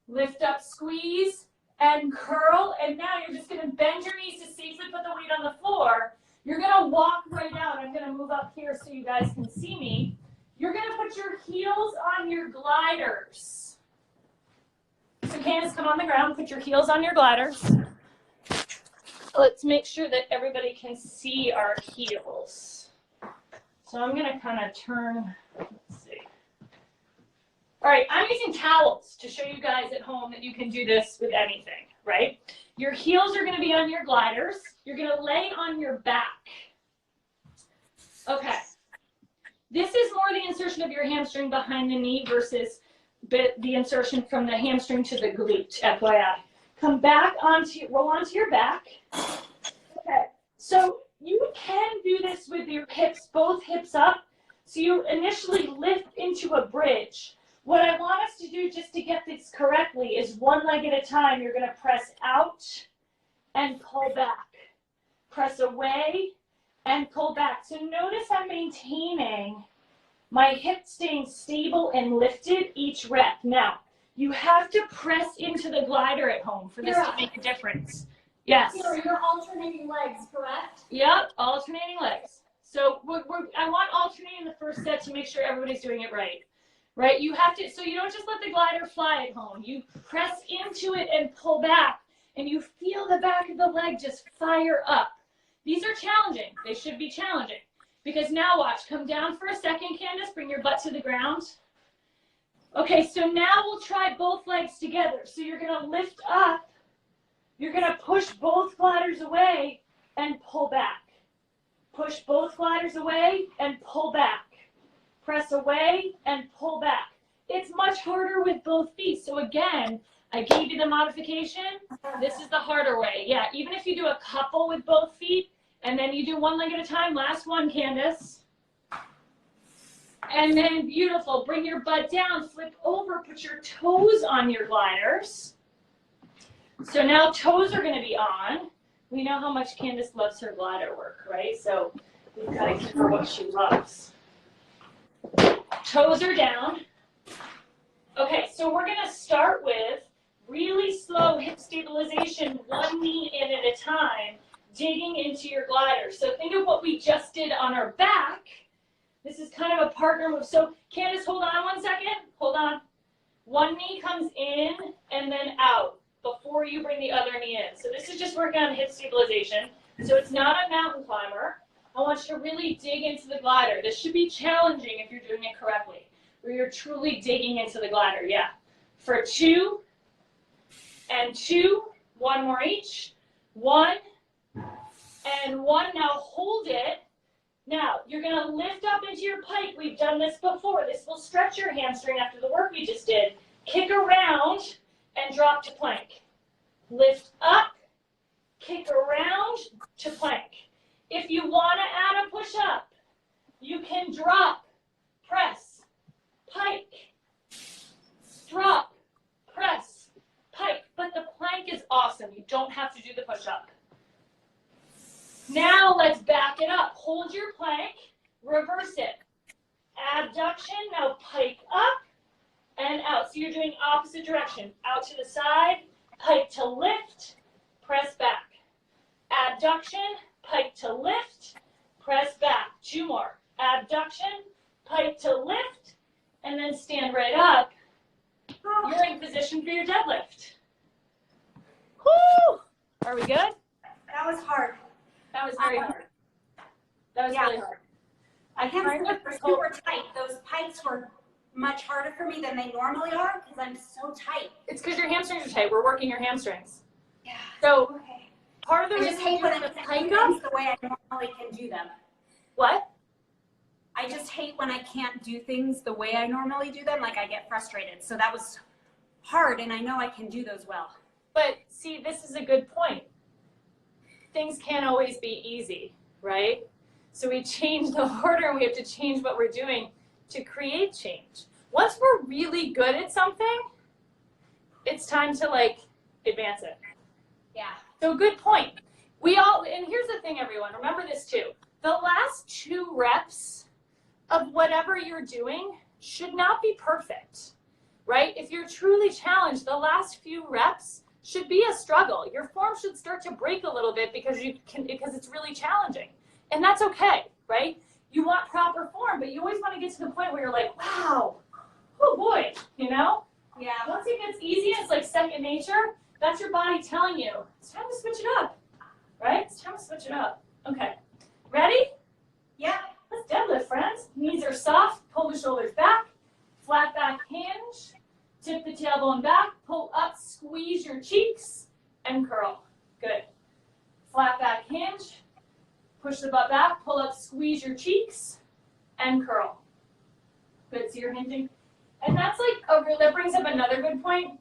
Lift up, squeeze, and curl. And now you're just gonna bend your knees to safely put the weight on the floor. You're gonna walk right out. I'm gonna move up here so you guys can see me. You're going to put your heels on your gliders. So Candace, come on the ground, put your heels on your gliders. Let's make sure that everybody can see our heels. So I'm going to kind of turn, let's see. All right, I'm using towels to show you guys at home that you can do this with anything, right? Your heels are going to be on your gliders. You're going to lay on your back. Okay. This is more the insertion of your hamstring behind the knee versus the insertion from the hamstring to the glute, FYI. Come back roll onto your back. Okay, so you can do this with your hips, both hips up. So you initially lift into a bridge. What I want us to do just to get this correctly is 1 leg at a time. You're gonna press out and pull back. Press away and pull back. So notice I'm maintaining my hip staying stable and lifted each rep. Now, you have to press into the glider at home for this to make a difference. Yes.
You're alternating legs, correct?
Yep, alternating legs. So I want alternating the first set to make sure everybody's doing it right. Right? You have to, so you don't just let the glider fly at home. You press into it and pull back, and you feel the back of the leg just fire up. These are challenging. They should be challenging. Because now watch, come down for a second, Candace, bring your butt to the ground. Okay, so now we'll try both legs together. So you're gonna lift up, you're gonna push both gliders away and pull back. Push both gliders away and pull back. Press away and pull back. It's much harder with both feet. So again, I gave you the modification. This is the harder way. Yeah, even if you do a couple with both feet, and then you do 1 leg at a time. Last one, Candace. And then beautiful. Bring your butt down, flip over, put your toes on your gliders. So now toes are going to be on. We know how much Candace loves her glider work, right? So we've got to give her what she loves. Toes are down. Okay, so we're going to start with really slow hip stabilization, 1 knee in at a time, digging into your glider. So think of what we just did on our back. This is kind of a partner move. So Candace, hold on 1 second. Hold on. 1 knee comes in and then out before you bring the other knee in. So this is just working on hip stabilization. So it's not a mountain climber. I want you to really dig into the glider. This should be challenging if you're doing it correctly, where you're truly digging into the glider. Yeah. For 2 and 2, 1 more each. 1 and 1. Now hold it. Now you're going to lift up into your pike. We've done this before. This will stretch your hamstring after the work we just did. Kick around and drop to plank. Lift up, kick around to plank. If you want to add a push up, You can drop, press, pike, drop, press, pike. But the plank is awesome. You don't have to do the push-up. Now let's back it up. Hold your plank, reverse it. Abduction, now pike up and out. So you're doing opposite direction. Out to the side, pike to lift, press back. Abduction, pike to lift, press back. 2 more. Abduction, pike to lift, and then stand right up. You're in position for your deadlift. Woo! Are we good?
That was hard.
That was very hard. That was really hard.
I can't say they're super tight. Those pikes were much harder for me than they normally are because I'm so tight.
It's because your hamstrings are tight. We're working your hamstrings.
Yeah.
So
Okay.
part of the
I just
reason
hate
you
when I
have to
can't
pike
do
up.
things the way I normally can do them.
What?
I just hate when I can't do things the way I normally do them. Like I get frustrated. So that was hard, and I know I can do those well.
But see, this is a good point. Things can't always be easy, right? So we change the order and we have to change what we're doing to create change. Once we're really good at something, it's time to like advance it.
Yeah.
So good point. We all, and here's the thing, everyone, remember this too. The last 2 reps of whatever you're doing should not be perfect, right? If you're truly challenged, the last few reps should be a struggle. Your form should start to break a little bit because it's really challenging. And that's okay, right? You want proper form, but you always want to get to the point where you're like, wow, oh boy, you know?
Yeah.
Once it gets easy, it's like second nature. That's your body telling you, it's time to switch it up, right? It's time to switch it up. Okay, ready?
Yeah.
Let's deadlift, friends. Knees are soft, pull the shoulders back, flat back hinge, tip the tailbone back, pull up, squeeze your cheeks, and curl. Good. Flat back hinge, push the butt back, pull up, squeeze your cheeks, and curl. Good, so you're hinging. And that's like, that brings up another good point.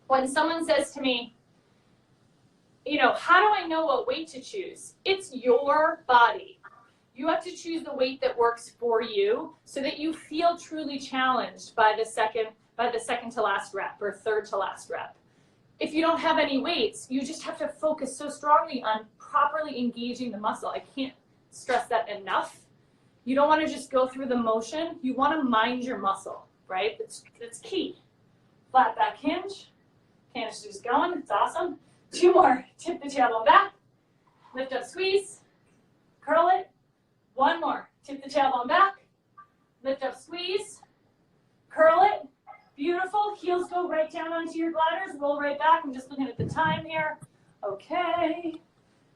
When someone says to me, you know, how do I know what weight to choose? It's your body. You have to choose the weight that works for you so that you feel truly challenged by the second to last rep or third to last rep. If you don't have any weights, you just have to focus so strongly on properly engaging the muscle. I can't stress that enough. You don't want to just go through the motion. You want to mind your muscle, right? That's key. Flat back hinge. Candace is going. It's awesome. 2 more. Tip the tailbone back. Lift up, squeeze. Curl it. 1 more. Tip the tailbone back. Lift up, squeeze. Curl it. Beautiful. Heels go right down onto your bladders. Roll right back. I'm just looking at the time here. Okay.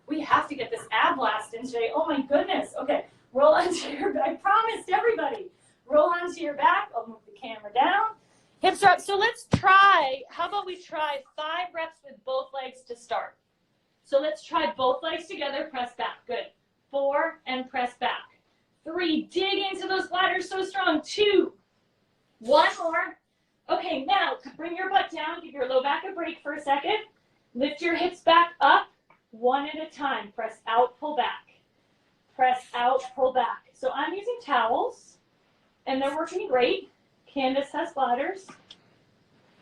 We have to get this ab blast in today. Oh my goodness. Okay. Roll onto your back. I promised everybody. Roll onto your back. I'll move the camera down. Hips are up. So let's try. How about we try 5 reps with both legs to start? So let's try both legs together. Press back. Good. 4 and press back. 3. Dig into those bladders so strong. 2. 1 more. Okay, now bring your butt down. Give your low back a break for a second. Lift your hips back up. 1 at a time. Press out, pull back. Press out, pull back. So I'm using towels, and they're working great. Candace has bladders.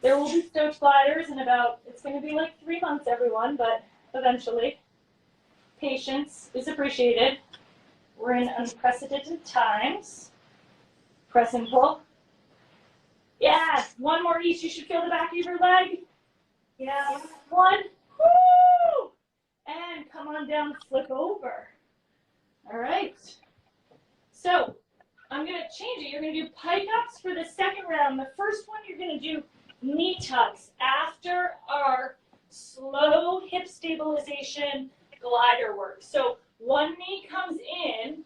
There will be stoked bladders in about, it's going to be like 3 months, everyone, but eventually. Patience is appreciated. We're in unprecedented times. Press and pull. Yes, 1 more each. You should feel the back of your leg. Yeah, 1. Woo! And come on down, flip over. All right. So I'm going to change it. You're going to do pike ups for the second round. The first one, you're going to do knee tucks after our slow hip stabilization glider work. So 1 knee comes in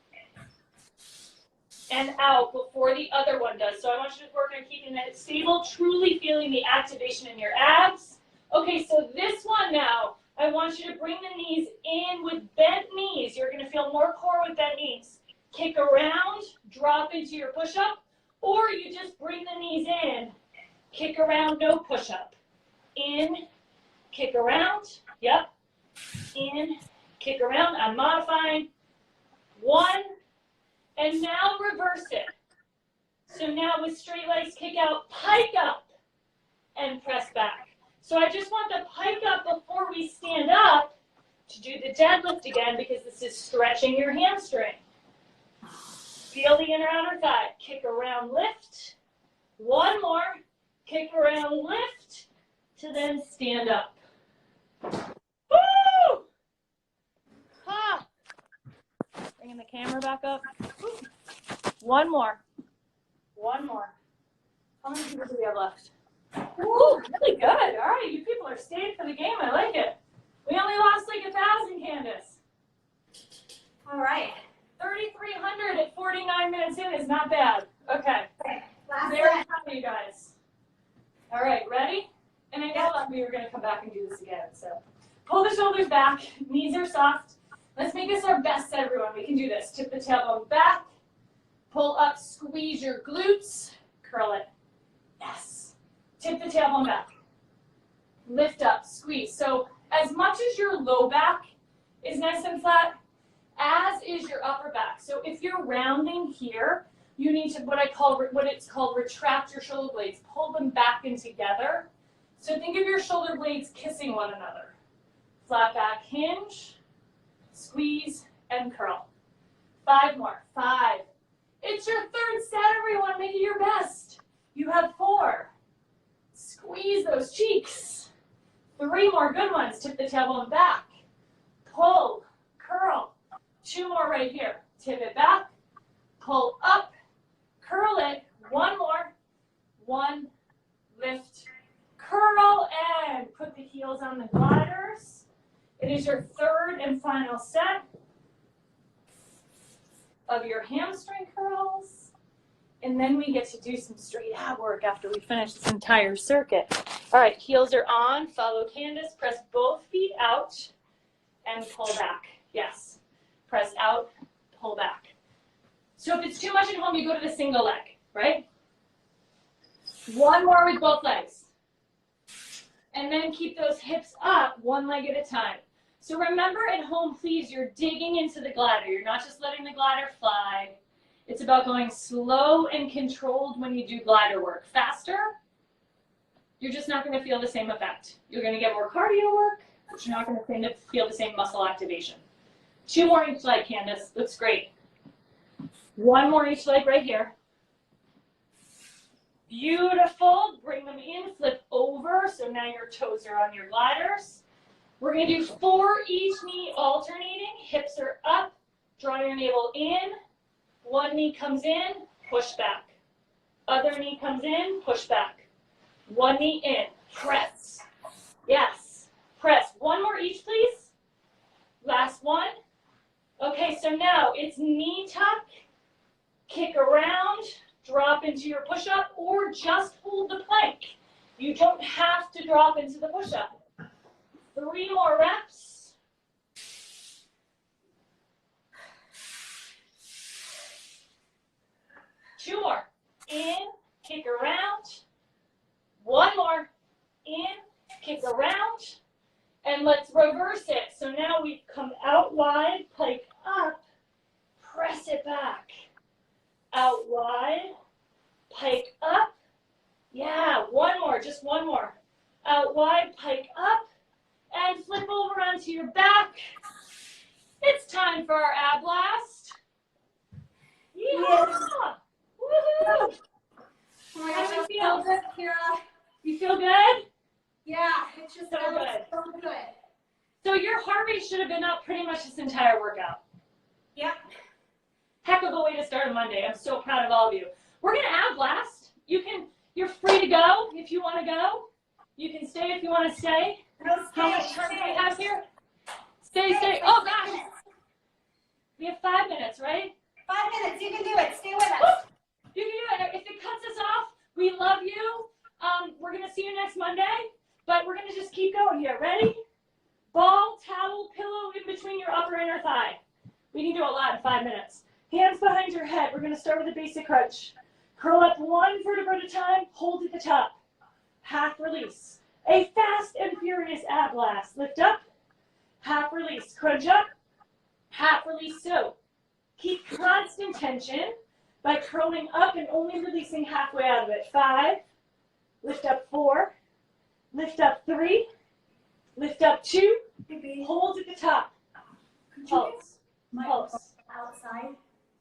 and out before the other one does. So I want you to work on keeping that stable, truly feeling the activation in your abs. Okay, so this one now, I want you to bring the knees in with bent knees. You're going to feel more core with bent knees. Kick around, drop into your push-up, or you just bring the knees in, kick around, no push-up. In, kick around, yep. In, kick around, I'm modifying. 1, And now reverse it. So now with straight legs, kick out, pike up, and press back. So I just want the pike up before we stand up to do the deadlift again, because this is stretching your hamstring. Feel the inner outer thigh. Kick around, lift. One more. Kick around, lift, to then stand up. Woo! Ha! Bringing the camera back up. Woo. One more. One more. How many people do we have left? Ooh, really good. All right, you people are staying for the game. I like it. We only lost like 1,000, Candace.
All right.
3,300 at 49 minutes in is not bad. Okay.
Last
Very
set.
proud of you guys. All right, ready? And I know that we were going to come back and do this again. So pull the shoulders back. Knees are soft. Let's make this our best set, everyone. We can do this. Tip the tailbone back. Pull up. Squeeze your glutes. Curl it. Yes. Tip the tailbone back. Lift up. Squeeze. So as much as your low back is nice and flat, as is your upper back. So if you're rounding here, you need to, what it's called, retract your shoulder blades. Pull them back in together. So think of your shoulder blades kissing one another. Flat back hinge, squeeze, and curl. 5 more. 5. It's your third set, everyone. Make it your best. You have 4. Squeeze those cheeks. 3 more good ones. Tip the tailbone back. Pull, curl. 2 more right here. Tip it back. Pull up. Curl it. 1 more. 1. Lift. Curl and put the heels on the gliders. It is your third and final set of your hamstring curls. And then we get to do some straight ab work after we finish this entire circuit. All right, heels are on. Follow Candace. Press both feet out and pull back. Yes. Press out, pull back. So if it's too much at home, you go to the single leg, right? 1 more with both legs. And then keep those hips up, 1 leg at a time. So remember at home, please, you're digging into the glider. You're not just letting the glider fly. It's about going slow and controlled when you do glider work. Faster, you're just not going to feel the same effect. You're going to get more cardio work, but you're not going to feel the same muscle activation. 2 more each leg, Candace. Looks great. 1 more each leg right here. Beautiful. Bring them in, flip over. So now your toes are on your gliders. We're going to do 4 each knee alternating. Hips are up. Draw your navel in. 1 knee comes in, push back. Other knee comes in, push back. 1 knee in, press. Yes, press. 1 more each, please. Last one. Okay, so now it's knee tuck, kick around, drop into your push-up, or just hold the plank. You don't have to drop into the push-up. 3 more reps. Two more. In, kick around. 1 more. In, kick around. And let's reverse it. So now we come out wide, pike up, press it back. Out wide, pike up. Yeah, 1 more, just 1 more. Out wide, pike up, and flip over onto your back. It's time for our ab blast. Yeah! Woohoo!
Oh my gosh,
How do you
I
feel?
feel good, Kira.
You feel good?
Yeah, it's just
So good.
so good.
So your heart rate should have been up pretty much this entire workout.
Yep.
Heck of a way to start a Monday. I'm so proud of all of you. We're gonna ab blast. You're free to go if you want to go. You can stay if you want to stay.
No,
How much time do we have here? Stay. Oh gosh. We have 5 minutes, right?
5 minutes. You can do it. Stay with us.
Woo! You can do it. If it cuts us off, we love you. We're gonna see you next Monday, but we're gonna just keep going here. Ready? Ball, towel, pillow in between your upper inner thigh. We can do a lot in 5 minutes. Hands behind your head. We're gonna start with a basic crunch. Curl up 1 vertebra at a time. Hold at the top. Half release. A fast and furious ab blast. Lift up. Half release. Crunch up. Half release. So Keep constant tension by curling up and only releasing halfway out of it. 5, lift up 4, lift up 3, lift up 2, hold at the top. Pulse, pulse.
Outside.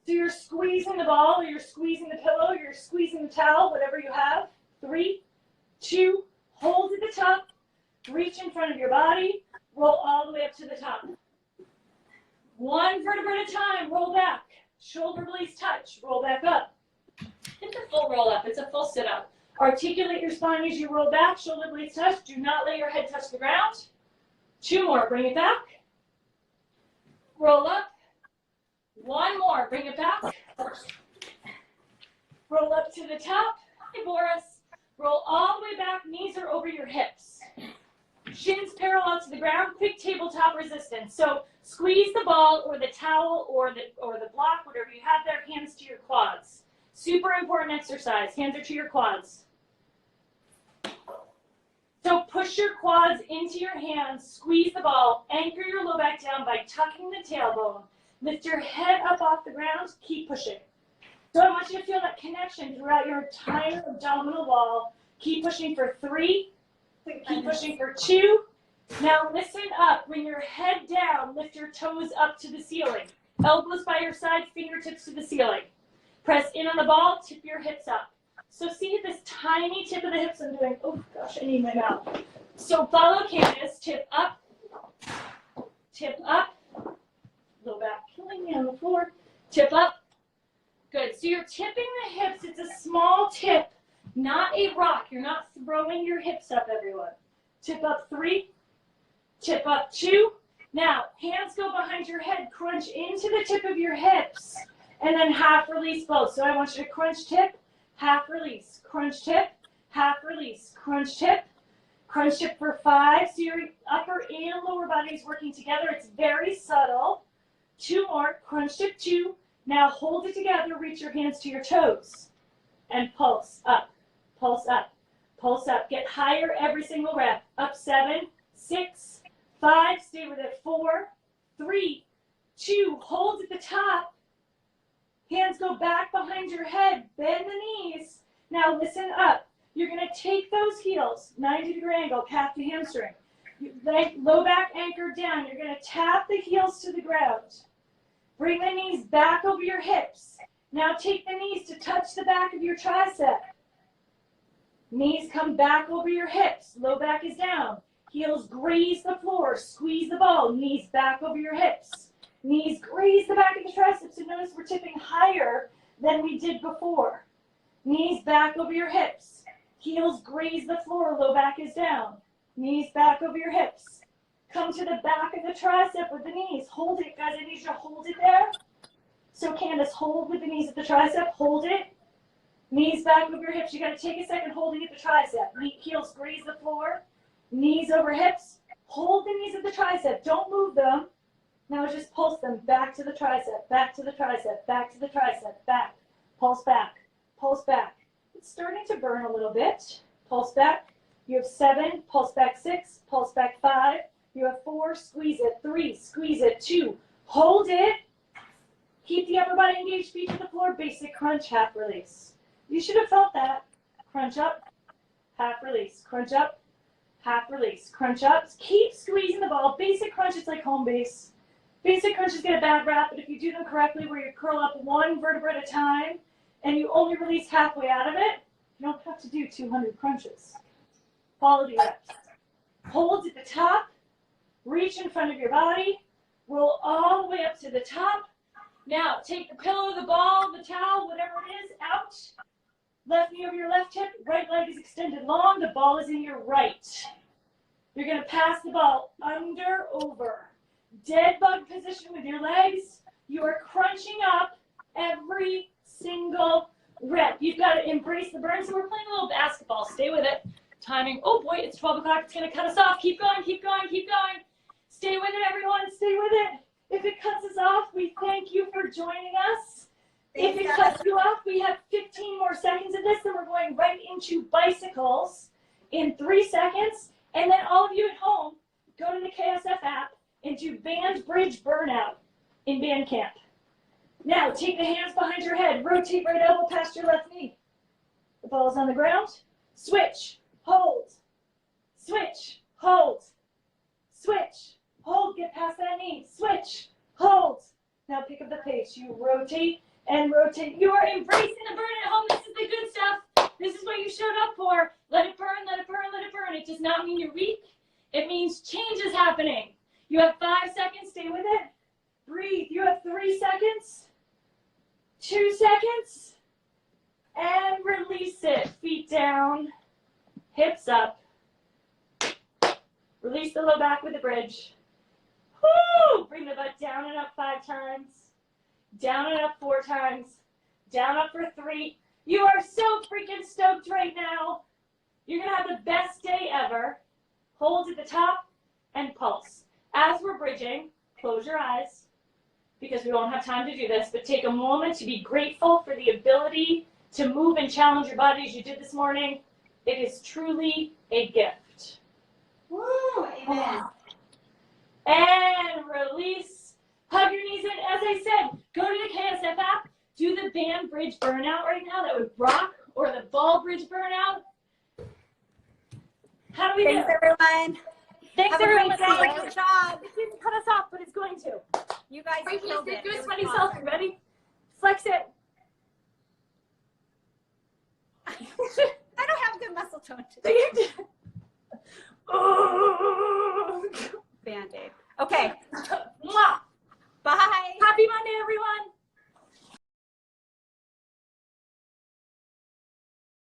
So you're squeezing the ball, or you're squeezing the pillow, or you're squeezing the towel, whatever you have. 3, 2, hold at the top, reach in front of your body, roll all the way up to the top. 1 vertebra at a time, roll back. Shoulder blades touch, roll back up. Hit the full roll up, it's a full sit up. Articulate your spine as you roll back, shoulder blades touch. Do not let your head touch the ground. 2 more, bring it back. Roll up. 1 more, bring it back. Roll up to the top. Hey, Boris. Roll all the way back, knees are over your hips. Shins parallel to the ground, quick tabletop resistance. So squeeze the ball or the towel or the block, whatever you have there, hands to your quads. Super important exercise, hands are to your quads. So push your quads into your hands, squeeze the ball, anchor your low back down by tucking the tailbone. Lift your head up off the ground, keep pushing. So I want you to feel that connection throughout your entire abdominal wall. Keep pushing for 3, keep pushing for 2. Now listen up, bring your head down, lift your toes up to the ceiling. Elbows by your side, fingertips to the ceiling. Press in on the ball, tip your hips up. So see this tiny tip of the hips I'm doing, oh gosh, I need my mouth. So follow Candace, tip up, low back killing me on the floor, tip up. Good, so you're tipping the hips, it's a small tip, not a rock. You're not throwing your hips up, everyone. Tip up 3, tip up 2. Now, hands go behind your head, crunch into the tip of your hips, and then half release both. So I want you to crunch tip, half release, crunch tip, half release, crunch tip for 5. So your upper and lower body is working together. It's very subtle. 2 more, crunch tip 2. Now hold it together, reach your hands to your toes, and pulse up, pulse up, pulse up. Get higher every single rep. Up 7, 6, 5, stay with it. 4, 3, 2, hold at the top. Hands go back behind your head, bend the knees. Now listen up. You're gonna take those heels, 90-degree angle, calf to hamstring. Low back anchored down. You're gonna tap the heels to the ground. Bring the knees back over your hips. Now take the knees to touch the back of your tricep. Knees come back over your hips. Low back is down. Heels graze the floor. Squeeze the ball. Knees back over your hips. Knees graze the back of the triceps. So notice we're tipping higher than we did before. Knees back over your hips. Heels graze the floor. Low back is down. Knees back over your hips. Come to the back of the tricep with the knees. Hold it, guys. I need you to hold it there. So Candace, hold with the knees at the tricep. Hold it. Knees back over your hips. You got to take a second holding at the tricep. Heels graze the floor. Knees over hips. Hold the knees at the tricep. Don't move them. Now just pulse them back to the tricep, back to the tricep, back to the tricep, back. Pulse back, pulse back. It's starting to burn a little bit. Pulse back. You have 7, pulse back 6, pulse back 5. You have 4, squeeze it, 3, squeeze it, 2, hold it. Keep the upper body engaged, feet to the floor, basic crunch, half release. You should have felt that. Crunch up, half release, crunch up, half release, crunch up. Keep squeezing the ball. Basic crunch is like home base. Basic crunches get a bad rap, but if you do them correctly, where you curl up 1 vertebra at a time, and you only release halfway out of it, you don't have to do 200 crunches. Quality reps. Hold at the top. Reach in front of your body, roll all the way up to the top. Now, take the pillow, the ball, the towel, whatever it is, out. Left knee over your left hip, right leg is extended long, the ball is in your right. You're gonna pass the ball under, over. Dead bug position with your legs. You are crunching up every single rep. You've got to embrace the burn. So we're playing a little basketball. Stay with it. Timing. Oh boy, it's 12 o'clock. It's gonna cut us off. Keep going, keep going, keep going. Stay with it, everyone. Stay with it. If it cuts us off, we thank you for joining us. If it cuts you off, we have 15 more seconds of this, then we're going right into bicycles in 3 seconds. And then all of you at home, go to the KSF app and do Band Bridge Burnout in band camp. Now take the hands behind your head. Rotate right elbow past your left knee. The ball's on the ground. Switch, hold, switch, hold, switch, hold, get past that knee, switch, hold. Now pick up the pace. You rotate and rotate. You are embracing the burn at home. This is the good stuff. This is what you showed up for. Let it burn, let it burn, let it burn. It does not mean you're weak. It means change is happening. You have 5 seconds. Stay with it. Breathe. You have 3 seconds. 2 seconds. And release it. Feet down. Hips up. Release the low back with the bridge. Woo! Bring the butt down and up 5 times. Down and up 4 times. Down up for 3. You are so freaking stoked right now. You're going to have the best day ever. Hold at the top and pulse. As we're bridging, close your eyes because we won't have time to do this, but take a moment to be grateful for the ability to move and challenge your body as you did this morning. It is truly a gift.
Woo, amen.
And release. Hug your knees in. As I said, go to the KSF app. Do the band bridge burnout right now. That would rock. Or the ball bridge burnout. How do we
Thanks,
do?
everyone.
Thanks,
Have a
everyone.
great day. Good job.
It didn't cut us off, but it's going to.
You guys
Right,
killed
do
it.
a
It was
sweaty
awesome.
selfie. Ready? Flex it.
I don't have good muscle tone today.
Oh.
Band-Aid. Okay.